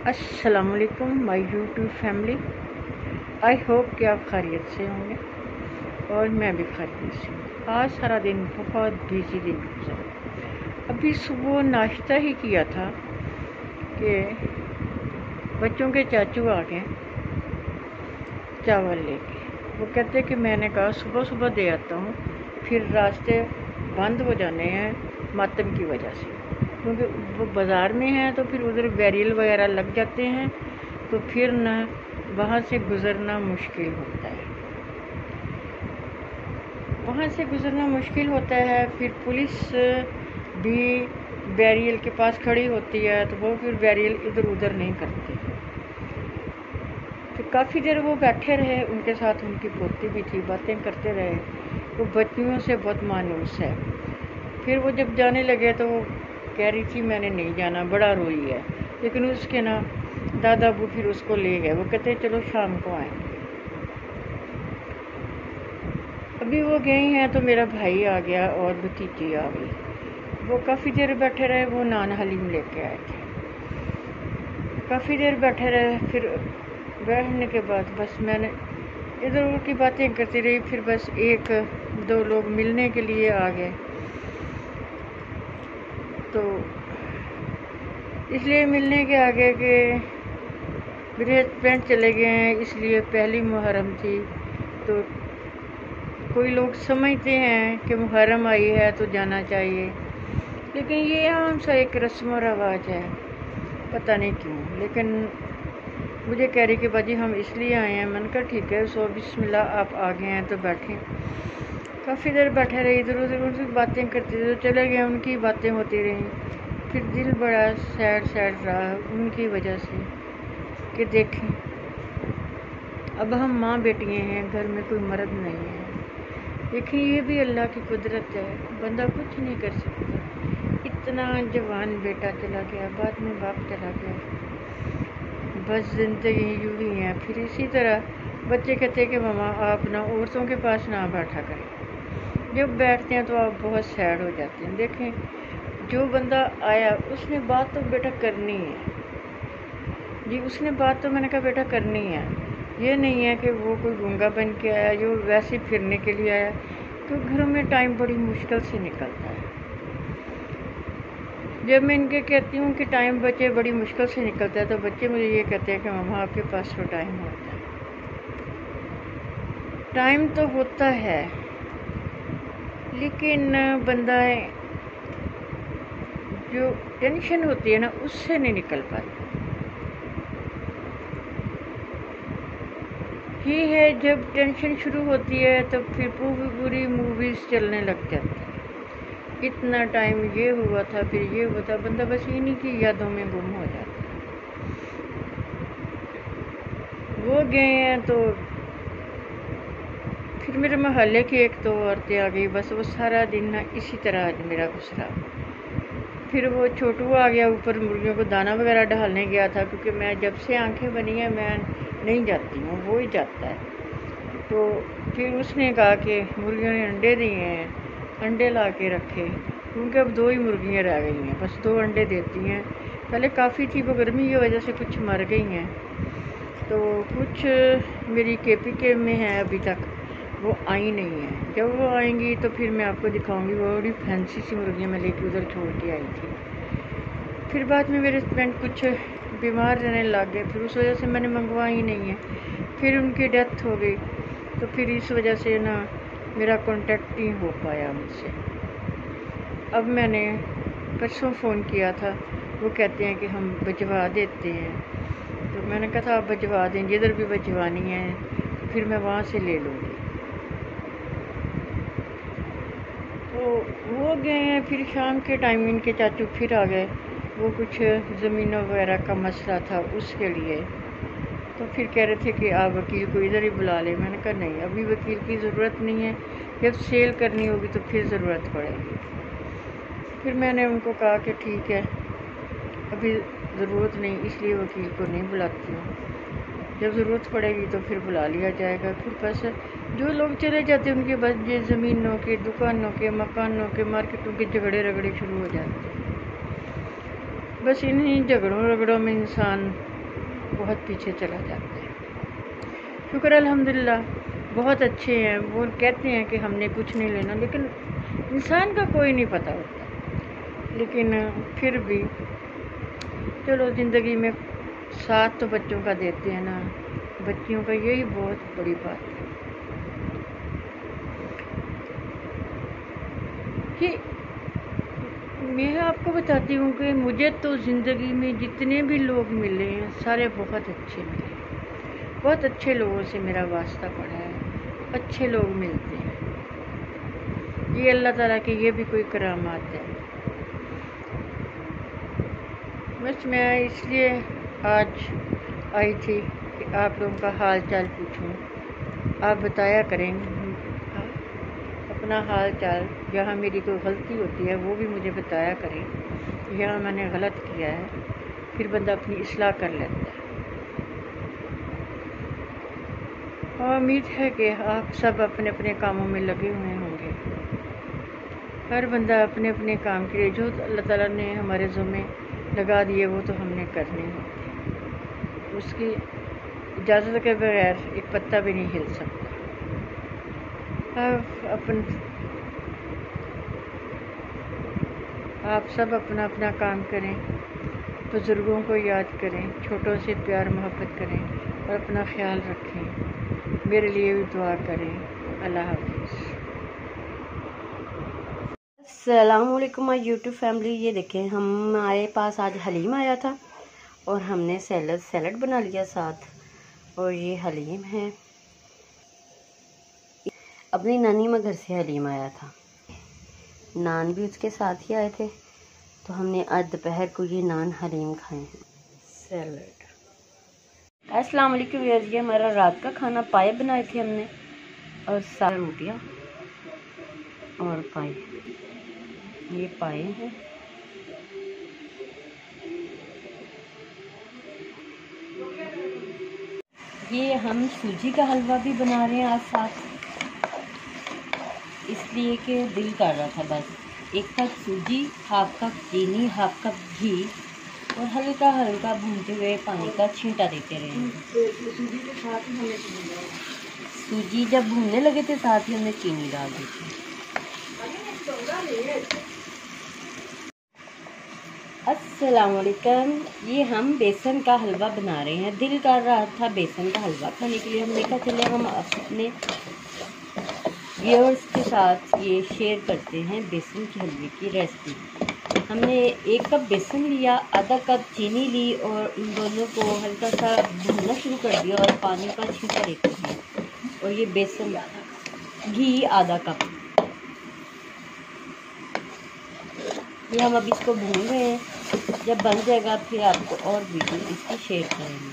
अस्सलाम वालेकुम my YouTube family. I hope कि आप खैरियत से होंगे और मैं भी खैरियत से हूँ। आज सारा दिन बहुत बिजी दिन गुजरा। अभी सुबह नाश्ता ही किया था कि बच्चों के चाचू आ गए चावल लेके। वो कहते कि मैंने कहा सुबह सुबह दे आता हूँ, फिर रास्ते बंद हो जाने हैं मातम की वजह से, क्योंकि वो बाज़ार में है तो फिर उधर बैरियल वगैरह लग जाते हैं, तो फिर ना वहाँ से गुज़रना मुश्किल होता है। वहाँ से गुज़रना मुश्किल होता है। फिर पुलिस भी बैरियल के पास खड़ी होती है, तो वो फिर बैरियल इधर उधर नहीं करती। फिर काफ़ी देर वो बैठे रहे, उनके साथ उनकी पोती भी थी, बातें करते रहे। वो बच्चियों से बहुत मायूस है। फिर वो जब जाने लगे तो वो कह रही थी मैंने नहीं जाना, बड़ा रोई है। लेकिन उसके ना दादा अबू फिर उसको ले गए। वो कहते चलो शाम को आएंगे। अभी वो गए हैं तो मेरा भाई आ गया और भतीजी आ गई। वो काफ़ी देर बैठे रहे, वो नान हलीम लेके आए थे। काफ़ी देर बैठे रहे, फिर बैठने के बाद बस मैंने इधर उधर की बातें करती रही। फिर बस एक दो लोग मिलने के लिए आ गए, तो इसलिए मिलने के आगे के मेरे हस्बैंड चले गए हैं, इसलिए पहली मुहर्रम थी। तो कोई लोग समझते हैं कि मुहर्रम आई है तो जाना चाहिए, लेकिन ये आम सा एक रस्म और रवाज है, पता नहीं क्यों। लेकिन मुझे कह रही कि बाजी हम इसलिए आए हैं। मैंने कहा ठीक है, सो बिस्मिल्लाह, आप आ गए हैं तो बैठें। काफ़ी देर बैठे रहे, इधर उधर उनकी बातें करते थे, चले गए, उनकी बातें होती रहीं। फिर दिल बड़ा सैड सैड रहा उनकी वजह से कि देखें अब हम माँ बेटियाँ हैं, घर में कोई मर्द नहीं है। देखिए ये भी अल्लाह की कुदरत है, बंदा कुछ नहीं कर सकता। इतना जवान बेटा चला गया, बाद में बाप चला गया, बस ज़िंदगी यूँ ही है। फिर इसी तरह बच्चे कहते हैं कि मामा आप ना औरतों के पास ना बैठा करें। जब बैठते हैं तो आप बहुत सैड हो जाते हैं। देखें जो बंदा आया उसने बात तो बेटा करनी है जी, उसने बात तो मैंने कहा बेटा करनी है। ये नहीं है कि वो कोई गूंगा बन के आया, जो वैसे फिरने के लिए आया। तो घरों में टाइम बड़ी मुश्किल से निकलता है। जब मैं इनके कहती हूँ कि टाइम बच्चे बड़ी मुश्किल से निकलता है, तो बच्चे मुझे ये कहते हैं कि मामा आपके पास तो टाइम होता है। टाइम तो होता है, लेकिन बंदा जो टेंशन होती है ना, उससे नहीं निकल पाता। ये है जब टेंशन शुरू होती है तो फिर पूरी मूवीज़ चलने लग जाती है। इतना टाइम ये हुआ था, फिर ये हुआ था, बंदा बस इन्हीं की यादों में गुम हो जाता है। वो गए हैं तो फिर मेरे मोहल्ले की एक दो औरतें आ गई। बस वो सारा दिन ना इसी तरह आज मेरा गुजरा। फिर वो छोटू आ गया, ऊपर मुर्गियों को दाना वगैरह डालने गया था, क्योंकि मैं जब से आंखें बनी हैं मैं नहीं जाती हूँ, वो ही जाता है। तो फिर उसने कहा कि मुर्गियों ने अंडे दिए हैं, अंडे ला के रखे, क्योंकि अब दो ही मुर्गियाँ रह गई हैं, बस दो अंडे देती हैं। पहले काफ़ी थी, वो गर्मी की वजह से कुछ मर गई हैं, तो कुछ मेरी KPK में है अभी तक, वो आई नहीं है। जब वो आएंगी तो फिर मैं आपको दिखाऊंगी। वो बड़ी फैंसी सी मुर्गियाँ मैं लेके उधर छोड़ के आई थी। फिर बाद में मेरे हस्बैंड कुछ बीमार रहने लग गए, फिर उस वजह से मैंने मंगवाई नहीं है। फिर उनकी डेथ हो गई, तो फिर इस वजह से ना मेरा कांटेक्ट नहीं हो पाया उनसे। अब मैंने परसों फ़ोन किया था, वो कहते हैं कि हम भिजवा देते हैं। तो मैंने कहा था आप भिजवा दें, जिधर भी भिजवानी है तो फिर मैं वहाँ से ले लूँगी। तो वो गए हैं। फिर शाम के टाइम इनके चाचू फिर आ गए, वो कुछ ज़मीनों वगैरह का मसला था उसके लिए। तो फिर कह रहे थे कि आप वकील को इधर ही बुला लें। मैंने कहा नहीं, अभी वकील की ज़रूरत नहीं है, जब सेल करनी होगी तो फिर ज़रूरत पड़ेगी। फिर मैंने उनको कहा कि ठीक है, अभी ज़रूरत नहीं, इसलिए वकील को नहीं बुलाती हूँ, जब ज़रूरत पड़ेगी तो फिर बुला लिया जाएगा। फिर बस जो लोग चले जाते हैं उनके बस ये ज़मीनों के, दुकानों के, मकानों के, मार्केटों के झगड़े रगड़े शुरू हो जाते हैं। बस इन्हीं झगड़ों रगड़ों में इंसान بہت پیچھے چلا جاتا ہے۔ شکر الحمدللہ بہت اچھے ہیں۔ وہ کہتے ہیں کہ ہم نے کچھ نہیں لینا، لیکن انسان کا کوئی نہیں پتہ ہوتا، لیکن پھر بھی چلو زندگی میں ساتھ تو بچوں کا دیتے ہیں نا، بچیوں کا یہی بہت بڑی بات ہے کہ میں آپ کو بتاتی ہوں کہ مجھے تو زندگی میں جتنے بھی لوگ ملے ہیں سارے بہت اچھے ملے، بہت اچھے لوگوں سے میرا واسطہ پڑا ہے، اچھے لوگ ملتے ہیں۔ یہ اللہ تعالیٰ کی یہ بھی کوئی کرامات ہے۔ بس میں اس لیے آج آئی تھی کہ آپ لوگوں کا حال چال پوچھوں، آپ بتایا کریں اپنا حال چال، جہاں میری کوئی غلطی ہوتی ہے وہ بھی مجھے بتایا کریں، یہاں میں نے غلط کیا ہے، پھر بندہ اپنی اصلاح کر لیتا ہے۔ اور امید ہے کہ آپ سب اپنے اپنے کاموں میں لگے ہوئے ہوں گے، ہر بندہ اپنے اپنے کام کے لیے جو اللہ تعالیٰ نے ہمارے ذمے لگا دیے وہ تو ہم نے کرنے ہوتے، اس کی اجازت کے بغیر ایک پتہ بھی نہیں ہل سکتا۔ آپ سب اپنا اپنا کام کریں، بزرگوں کو یاد کریں، چھوٹوں سے پیار محبت کریں اور اپنا خیال رکھیں، میرے لیے بھی دعا کریں۔ اللہ حافظ۔ السلام علیکم مائی یوٹیوب فیملی۔ یہ دیکھیں ہمارے پاس آج حلیم آیا تھا اور ہم نے سیلڈ بنا لیا ساتھ، اور یہ حلیم ہے، اپنی نانی ماں گھر سے حلیم آیا تھا، نان بھی اس کے ساتھ ہی آئے تھے، تو ہم نے آج دوپہر کو یہ نان حلیم کھائے ہیں، سیلڈ۔ السلام علیکم ویئرز، یہ ہمارا رات کا کھانا، پائے بنائے تھے ہم نے اور سارا روٹیاں اور پائے، یہ پائے ہیں۔ یہ ہم سوجی کا حلوہ بھی بنا رہے ہیں آج ساتھ، اس لیے کہ دل کر رہا تھا بس، 1 کپ سوجی، 1/2 کپ چینی، 1/2 کپ گھی اور ہلکا ہلکا بھونتے ہوئے پانی کا چھینٹا دیتے رہے۔ سوجی جب بھوننے لگے تھے ساتھ ہی ہم نے چینی ڈال دی تھی۔ السلام علیکم، یہ ہم بیسن کا حلوہ بنا رہے ہیں، دل کر رہا تھا بیسن کا حلوہ کھانے کے لیے، ہم نے کہا چلے ہم اپنے ویورز کے ساتھ یہ شیئر کرتے ہیں بیسن کے حلوے کی ریسپی۔ ہم نے 1 کپ بیسن لیا، آدھا کپ چینی لی اور ان دونوں کو ہلکا سا بھوننا شروع کر دیا اور پانی کا چھینٹا دیتے ہیں، اور یہ بیسن، گھی آدھا کپ، یہ ہم اب اس کو بھون رہے ہیں، جب بن جائے گا پھر آپ کو اور ویڈیو اس کی شیئر کریں گے۔